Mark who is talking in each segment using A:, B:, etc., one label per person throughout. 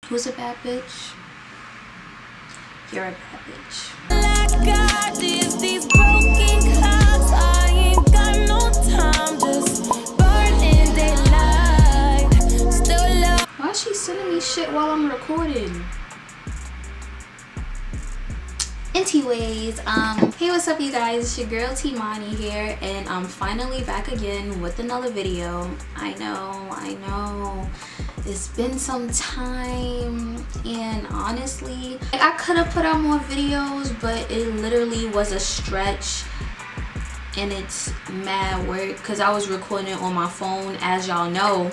A: Who's a bad bitch? You're a bad bitch. Why is she sending me shit while I'm recording? Anyways, hey, what's up you guys? It's your girl T-Mani here, and I'm finally back again with another video. I know it's been some time, and honestly, I could have put out more videos, but it literally was a stretch, and it's mad work because I was recording it on my phone, as y'all know,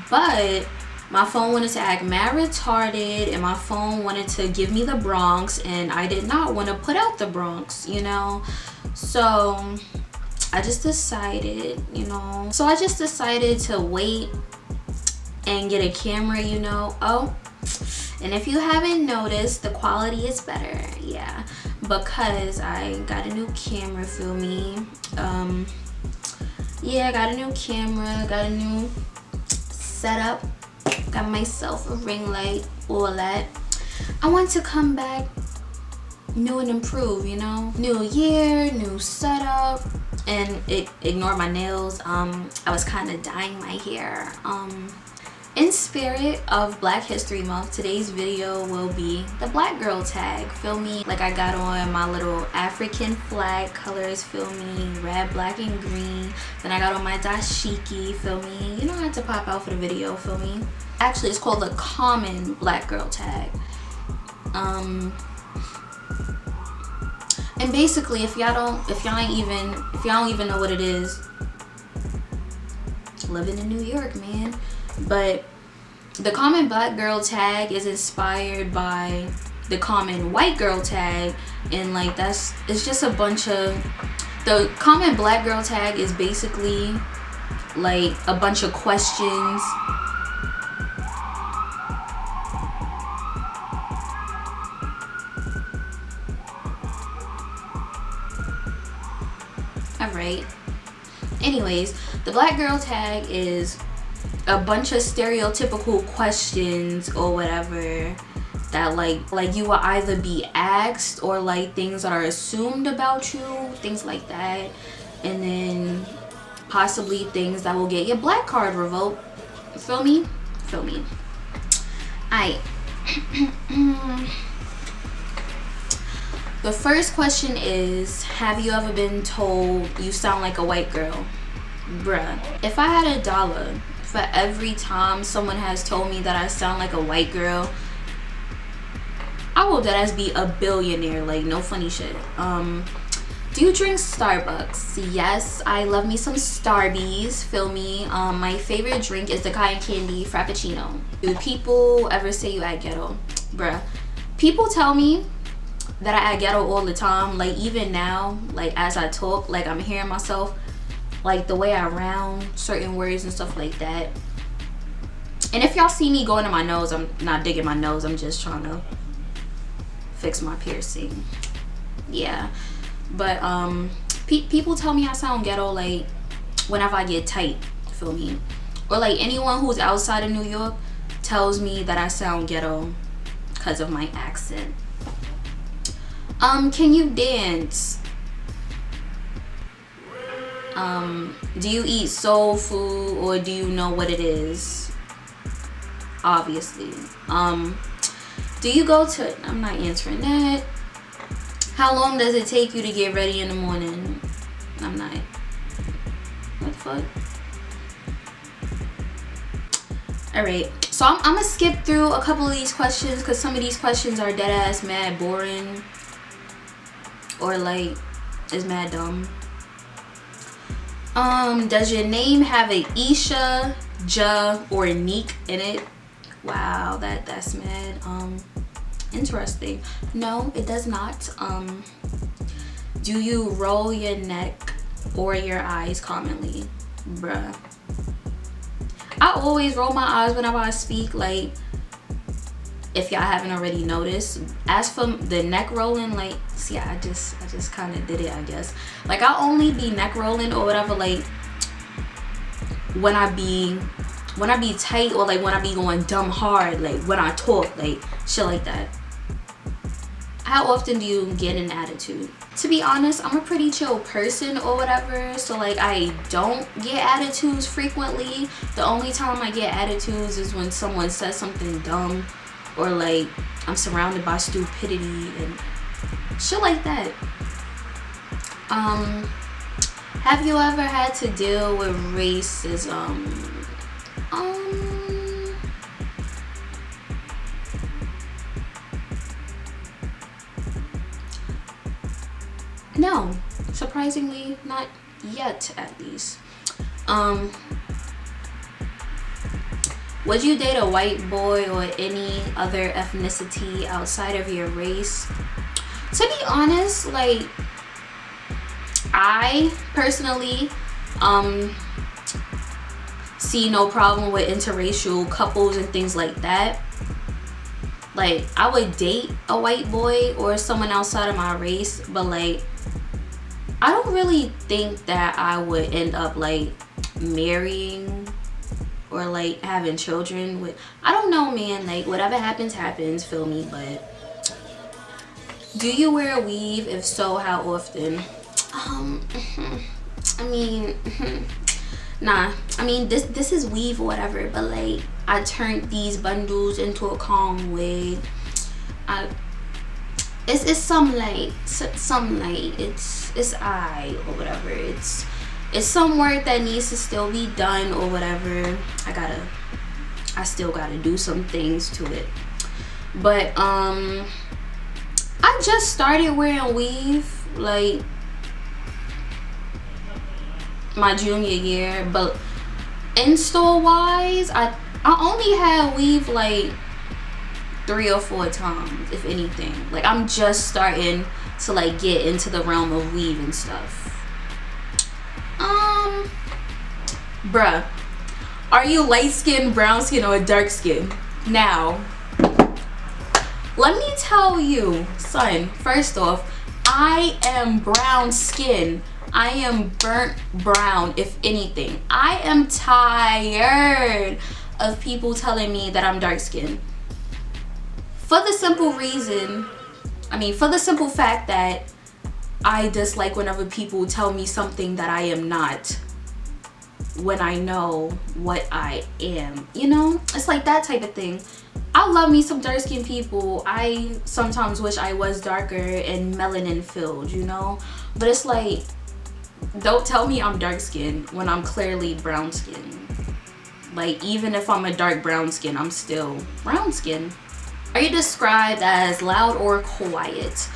A: but my phone wanted to act mad retarded, and my phone wanted to give me the Bronx, and I did not want to put out the Bronx, you know. So I just decided, to wait and get a camera, you know. Oh, and if you haven't noticed, the quality is better, yeah, because I got a new camera, feel me. Yeah, I got a new camera, got a new setup, got myself a ring light, all that. I want to come back new and improved, you know. New year, new setup, and ignore my nails. I was kind of dyeing my hair. In spirit of Black History Month, today's video will be the black girl tag, feel me. Like, I got on my little African flag colors, feel me, red, black, and green. Then I got on my dashiki, feel me. You know, I had to pop out for the video, feel me. Actually, it's called the common black girl tag. And basically, if y'all don't even know what it is, living in New York, man. But the common black girl tag is inspired by the common white girl tag, and like it's just a bunch of, the common black girl tag is basically like a bunch of questions. Alright, anyways, the black girl tag is a bunch of stereotypical questions or whatever that like you will either be asked, or like things that are assumed about you, things like that, and then possibly things that will get your black card revoked, feel me. Alright. The first question is, have you ever been told you sound like a white girl? Bruh, if I had $1 for every time someone has told me that I sound like a white girl, I will deadass be a billionaire, like no funny shit. Do you drink Starbucks? Yes, I love me some Starbies, feel me. My favorite drink is the cotton candy Frappuccino. Do people ever say you act ghetto? Bruh, people tell me that I act ghetto all the time, like even now, like as I talk, like I'm hearing myself, like the way I round certain words and stuff like that. And if y'all see me going to my nose, I'm not digging my nose, I'm just trying to fix my piercing, yeah. But people tell me I sound ghetto like whenever I get tight, feel me, or like anyone who's outside of New York tells me that I sound ghetto because of my accent. Can you dance? Do you eat soul food, or do you know what it is? Obviously. Do you go to, I'm not answering that. How long does it take you to get ready in the morning? I'm not. What the fuck? Alright, so I'm gonna skip through a couple of these questions because some of these questions are dead ass mad boring, or like is mad dumb. Does your name have a Isha, Ja, or Neek in it? Wow, that's mad interesting. No, it does not. Do you roll your neck or your eyes commonly? Bruh, I always roll my eyes whenever I speak, like if y'all haven't already noticed. As for the neck rolling, like, see, I just kind of did it, I guess. Like, I'll only be neck rolling or whatever, like when when I be tight, or like when I be going dumb hard, like when I talk, like shit like that. How often do you get an attitude? To be honest, I'm a pretty chill person or whatever, so like I don't get attitudes frequently. The only time I get attitudes is when someone says something dumb, or like I'm surrounded by stupidity and shit like that. Have you ever had to deal with racism? No, surprisingly not yet, at least. Would you date a white boy or any other ethnicity outside of your race? To be honest, like, I personally see no problem with interracial couples and things like that. Like, I would date a white boy or someone outside of my race, but like, I don't really think that I would end up like marrying or like having children with, I don't know, man. Like, whatever happens, feel me. But do you wear a weave? If so, how often? I mean, nah. I mean, this is weave or whatever, but like, I turned these bundles into a calm wig. It's some light, it's I or whatever. It's some work that needs to still be done or whatever. I still gotta do some things to it. But I just started wearing weave like my junior year, but install wise, I only had weave like 3 or 4 times, if anything. Like, I'm just starting to like get into the realm of weave and stuff. Bruh, are you light skin, brown skin, or dark skin? Now, let me tell you, son, first off, I am brown skin. I am burnt brown, if anything. I am tired of people telling me that I'm dark skinned. For the simple fact that I dislike whenever people tell me something that I am not, when I know what I am, you know? It's like that type of thing. I love me some dark skinned people. I sometimes wish I was darker and melanin filled, you know? But it's like, don't tell me I'm dark skinned when I'm clearly brown skinned. Like, even if I'm a dark brown skin, I'm still brown skin. Are you described as loud or quiet?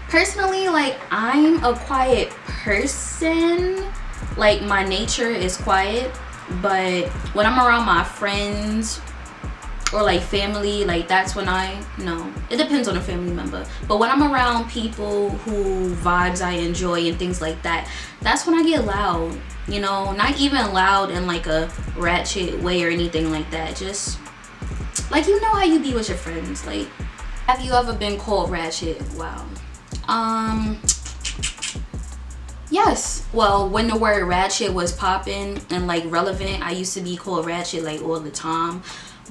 A: Personally, like, I'm a quiet person. Like, my nature is quiet, but when I'm around my friends or like family, like, that's when it depends on the family member, but when I'm around people who vibes I enjoy and things like that, that's when I get loud. You know, not even loud in like a ratchet way or anything like that, just like, you know how you be with your friends. Like, have you ever been called ratchet? Wow. Yes. Well, when the word ratchet was popping and like relevant, I used to be called ratchet like all the time.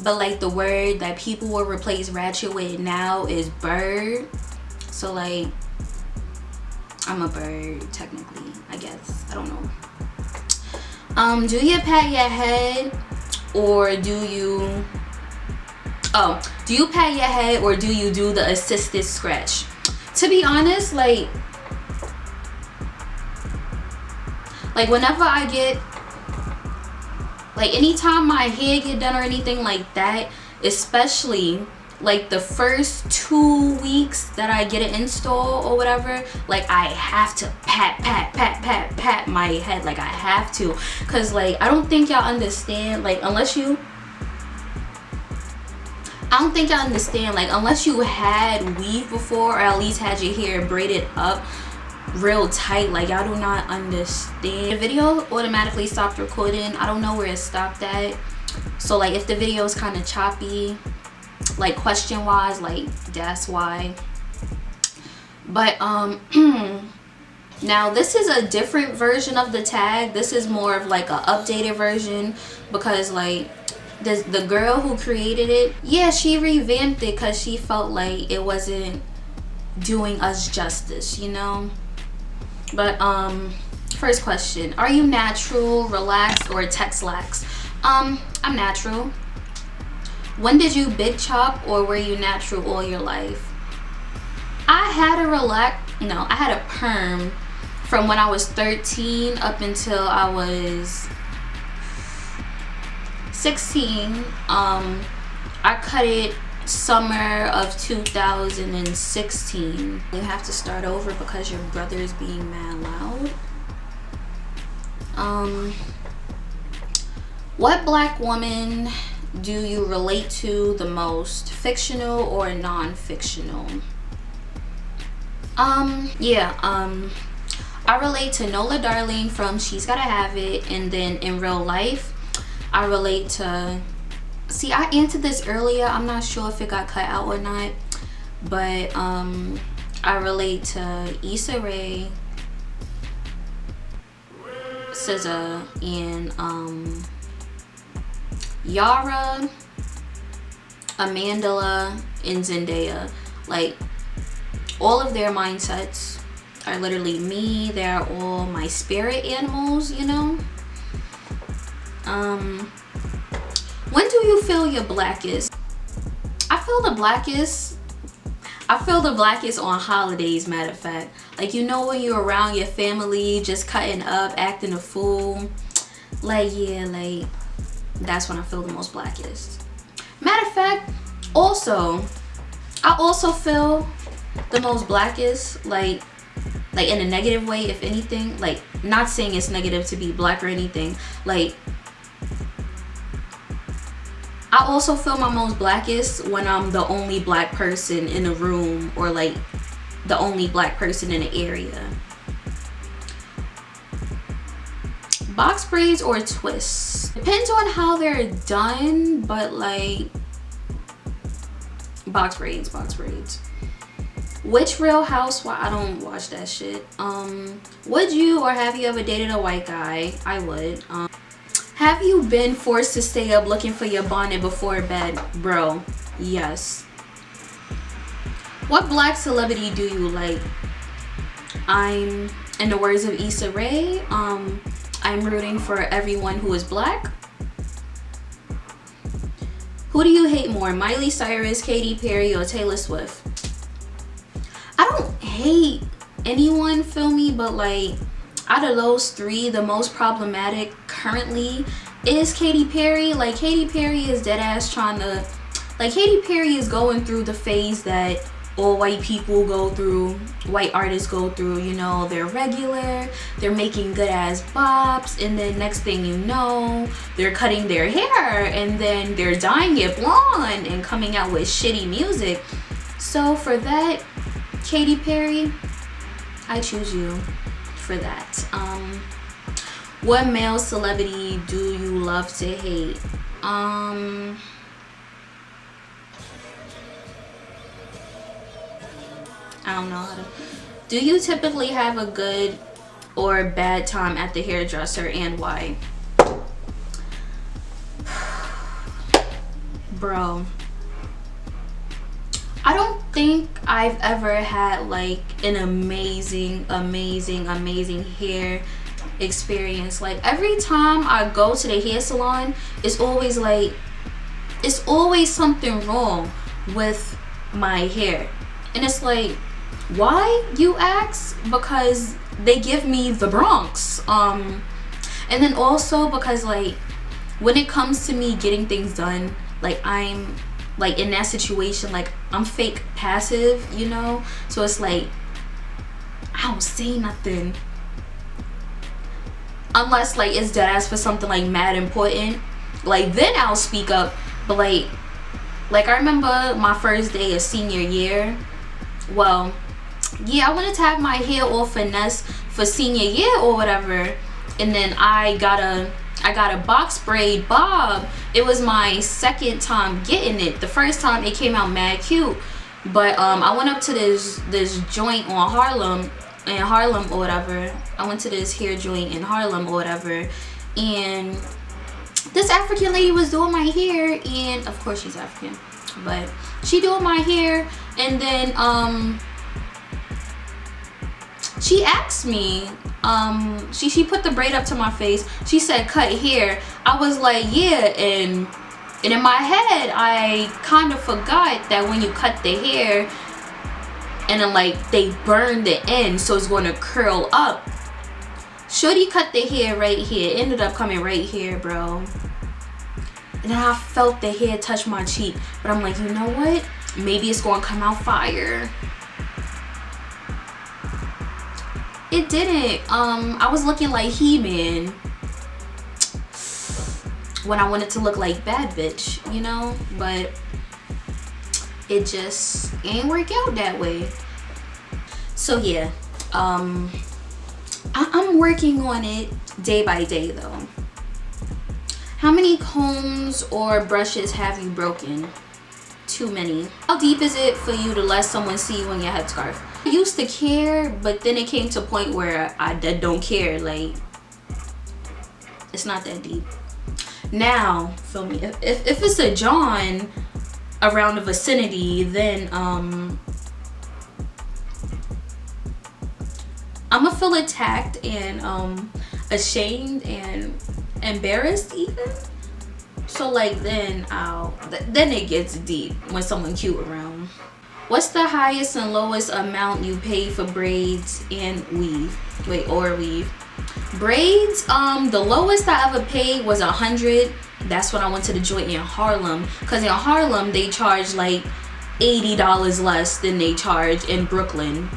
A: But like, the word that people will replace ratchet with now is bird. So like, I'm a bird technically, I guess. I don't know. Do you pat your head or do you pat your head or do you do the assisted scratch? To be honest, like whenever I get, like, anytime my hair get done or anything like that, especially like the first 2 weeks that I get an install or whatever, like, I have to pat my head. Like, I have to, because like, I don't think y'all understand, like, unless you had weave before, or at least had your hair braided up real tight, like, y'all do not understand. The video automatically stopped recording. I don't know where it stopped at, so like, if the video is kind of choppy, like, question wise, like, that's why. But Now this is a different version of the tag. This is more of like a updated version, because like the girl who created it, yeah, she revamped it because she felt like it wasn't doing us justice, you know. But first question, are you natural, relaxed, or text lax? I'm natural. When did you big chop, or were you natural all your life? I had a perm from when I was 13 up until I was 16. I cut it summer of 2016. You have to start over because your brother is being mad loud. What black woman do you relate to the most, fictional or non-fictional? I relate to Nola Darling from She's Gotta Have It, and then in real life I relate to, see, I answered this earlier, I'm not sure if it got cut out or not, but I relate to Issa Rae, SZA, and Yara, Amandla, and Zendaya. Like, all of their mindsets are literally me. They're all my spirit animals, you know. When do you feel your blackest? I feel the blackest on holidays, matter of fact. Like, you know, when you're around your family just cutting up, acting a fool, like, yeah, like, that's when I feel the most blackest. Matter of fact, I also feel the most blackest, like in a negative way, if anything. Like, not saying it's negative to be black or anything, like, I also feel my most blackest when I'm the only black person in a room, or like the only black person in an area. Box braids or twists? Depends on how they're done, but like box braids. Which Real Housewife? I don't watch that shit. Would you or have you ever dated a white guy? I would. Have you been forced to stay up looking for your bonnet before bed? Bro, yes. What black celebrity do you like? I'm, in the words of Issa Rae, I'm rooting for everyone who is black. Who do you hate more, Miley Cyrus, Katy Perry, or Taylor Swift? I don't hate anyone, feel me, but like, out of those three, the most problematic currently is Katy Perry. Like, Katy Perry is dead ass trying to, like, Katy Perry is going through the phase that all white people go through, white artists go through, you know. They're regular, they're making good ass bops, and then next thing you know, they're cutting their hair, and then they're dyeing it blonde and coming out with shitty music. So for that, Katy Perry, I choose you for that. What male celebrity do you love to hate? I don't know how to. Do you typically have a good or bad time at the hairdresser, and why? Bro, I don't think I've ever had like an amazing hair experience. Like, every time I go to the hair salon, it's always something wrong with my hair, and it's like, why, you ask? Because they give me the Bronx. And then also because, like, when it comes to me getting things done, like, I'm like in that situation, like, I'm fake passive, you know. So it's like, I don't say nothing unless like it's dead ass for something like mad important, like then I'll speak up. But like I remember my first day of senior year, well, yeah, I wanted to have my hair all finesse for senior year or whatever, and then I got a box braid bob. It was my second time getting it. The first time it came out mad cute, but I went up to this joint on Harlem, in Harlem or whatever. I went to this hair joint in Harlem or whatever, and this African lady was doing my hair, and of course she's African, but she doing my hair, and then she asked me, she put the braid up to my face. She said cut hair. I was like, yeah, and in my head I kind of forgot that when you cut the hair and then like they burn the end, so it's going to curl up. Shorty cut the hair right here. It ended up coming right here, bro. And then I felt the hair touch my cheek, but I'm like, you know what? Maybe it's going to come out fire. It didn't. I was looking like He-Man when I wanted to look like Bad Bitch, you know? But it just ain't work out that way. So yeah, I'm working on it day by day though. How many combs or brushes have you broken? Too many. How deep is it for you to let someone see you in your headscarf? I used to care, but then it came to a point where I don't care. Like, it's not that deep. Now, feel me, if it's a John around the vicinity, then I'ma feel attacked and ashamed and embarrassed even. So like then then it gets deep when someone cute around. What's the highest and lowest amount you pay for braids and weave? Or weave. Braids, the lowest I ever paid was 100. That's when I went to the joint in Harlem, because in Harlem they charge like $80 less than they charge in Brooklyn.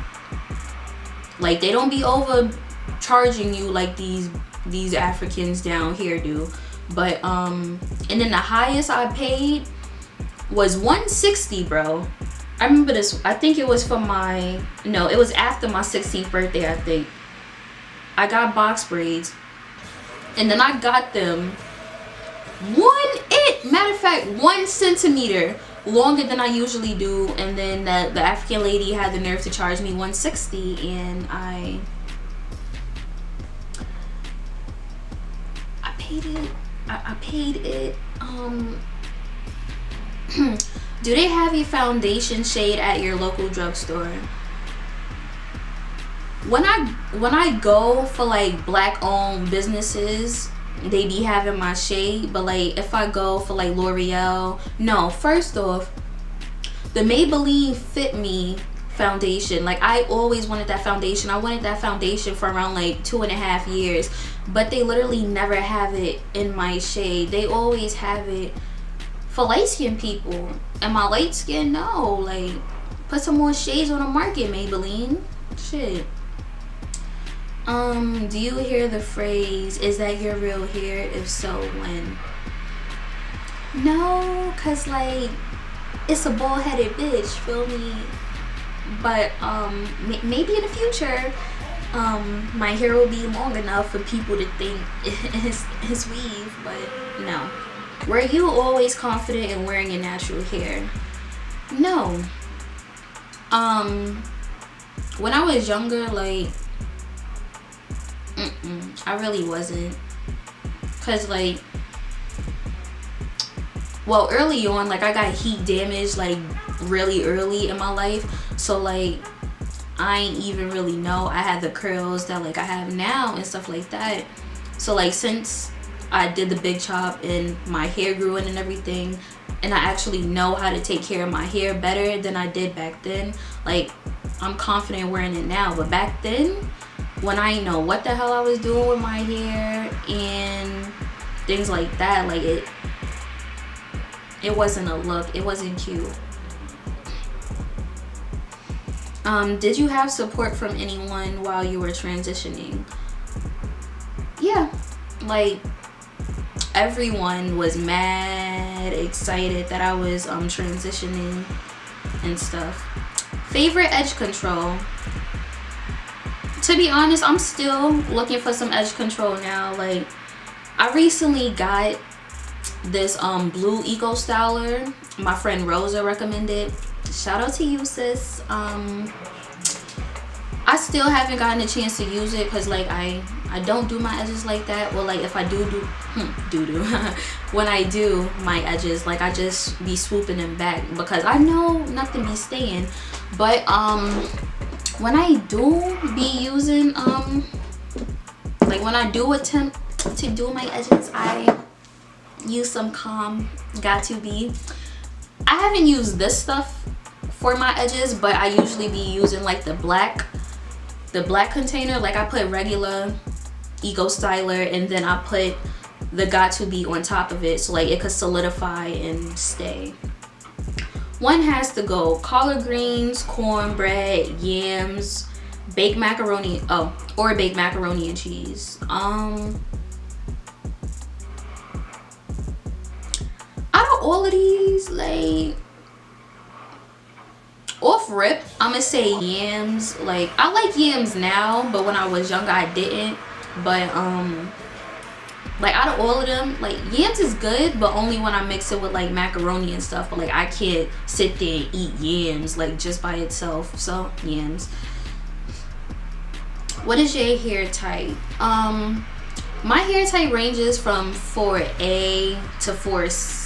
A: Like, they don't be overcharging you like these Africans down here do. But and then the highest I paid was $160, bro. I remember this. I think it was for it was after my 16th birthday, I think. I got box braids, and then I got them matter of fact 1 centimeter longer than I usually do, and then the African lady had the nerve to charge me $160, and I paid it. I paid it. Do they have a foundation shade at your local drugstore? When I go for like black owned businesses, they be having my shade. But like if I go for like L'Oreal, no, first off, the Maybelline Fit Me foundation, like I always wanted that foundation. I wanted that foundation for around like 2.5 years, but they literally never have it in my shade. They always have it for light skinned people, and my light skin, no. Like, put some more shades on the market, Maybelline. Shit. Do you hear the phrase, is that your real hair? If so, when? No, cause like it's a bald-headed bitch, feel me? But maybe in the future my hair will be long enough for people to think it's weave, but no. Were you always confident in wearing your natural hair? No. When I was younger, like I really wasn't, cause like, well, early on, like I got heat damage like really early in my life, so like I ain't even really know I had the curls that like I have now and stuff like that. So like since I did the big chop and my hair grew in and everything, and I actually know how to take care of my hair better than I did back then, like I'm confident wearing it now. But back then, when I didn't know what the hell I was doing with my hair and things like that, like it wasn't a look, it wasn't cute. Did you have support from anyone while you were transitioning? Yeah, like everyone was mad excited that I was transitioning and stuff. Favorite edge control? To be honest, I'm still looking for some edge control now. Like, I recently got this blue eco styler my friend Rosa recommended. Shout out to you, sis. I still haven't gotten a chance to use it because like I don't do my edges like that. Well, like if I do when I do my edges, like I just be swooping them back because I know nothing be staying. But when I do be using like when I do attempt to do my edges, I use some Calm Got2b. I haven't used this stuff for my edges, but I usually be using like the black container. Like I put regular Eco Styler and then I put the Got2b on top of it so like it could solidify and stay. One has to go: collard greens, cornbread, yams, baked macaroni, or baked macaroni and cheese. Out of all of these, like off rip, I'm gonna say yams. Like I like yams now, but when I was younger I didn't. But like out of all of them, like yams is good, but only when I mix it with like macaroni and stuff. But like I can't sit there and eat yams like just by itself. So yams. What is your hair type? My hair type ranges from 4A to 4C.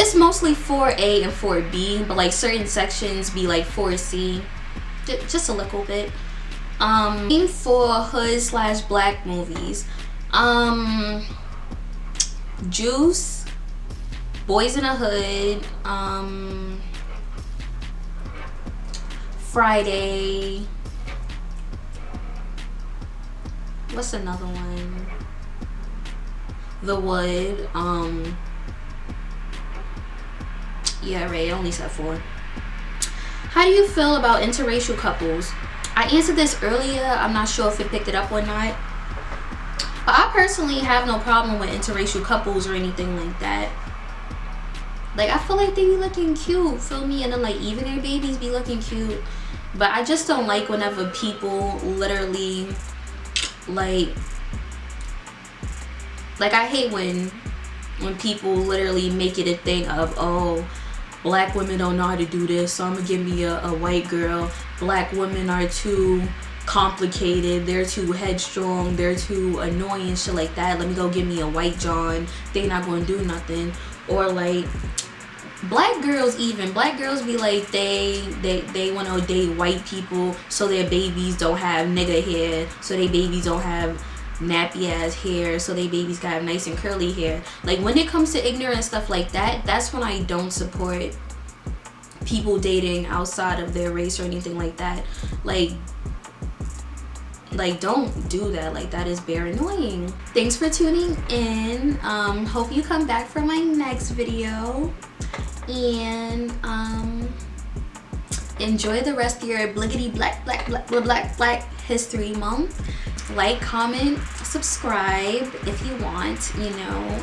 A: It's mostly 4A and 4B, but like certain sections be like 4C, just a little bit. For hood/black movies, Juice, Boys in the Hood, Friday. What's another one? The Wood. Yeah, right, I only said 4. How do you feel about interracial couples? I answered this earlier. I'm not sure if it picked it up or not. But I personally have no problem with interracial couples or anything like that. Like, I feel like they be looking cute, feel me? And then, like, even their babies be looking cute. But I just don't like whenever people literally, like I hate when people literally make it a thing of, oh, black women don't know how to do this, so I'm gonna give me a white girl. Black women are too complicated, they're too headstrong, they're too annoying, shit like that. Let me go give me a white John. They not gonna do nothing. Or like black girls be like they want to date white people so their babies don't have nigga hair, so their babies don't have nappy ass hair, so they babies got nice and curly hair. Like when it comes to ignorant stuff like that, that's when I don't support people dating outside of their race or anything like that. Like don't do that. Like that is very annoying. Thanks for tuning in. Hope you come back for my next video, and enjoy the rest of your bliggity black history month. Like, comment, subscribe if you want, you know.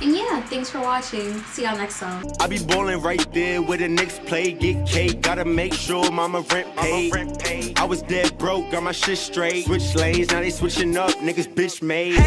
A: And yeah, thanks for watching. See y'all next time.
B: I be ballin' right there where the Knicks play, get cake. Gotta make sure mama rent paid. I was dead broke, got my shit straight. Switch lanes, now they switching up, niggas bitch made.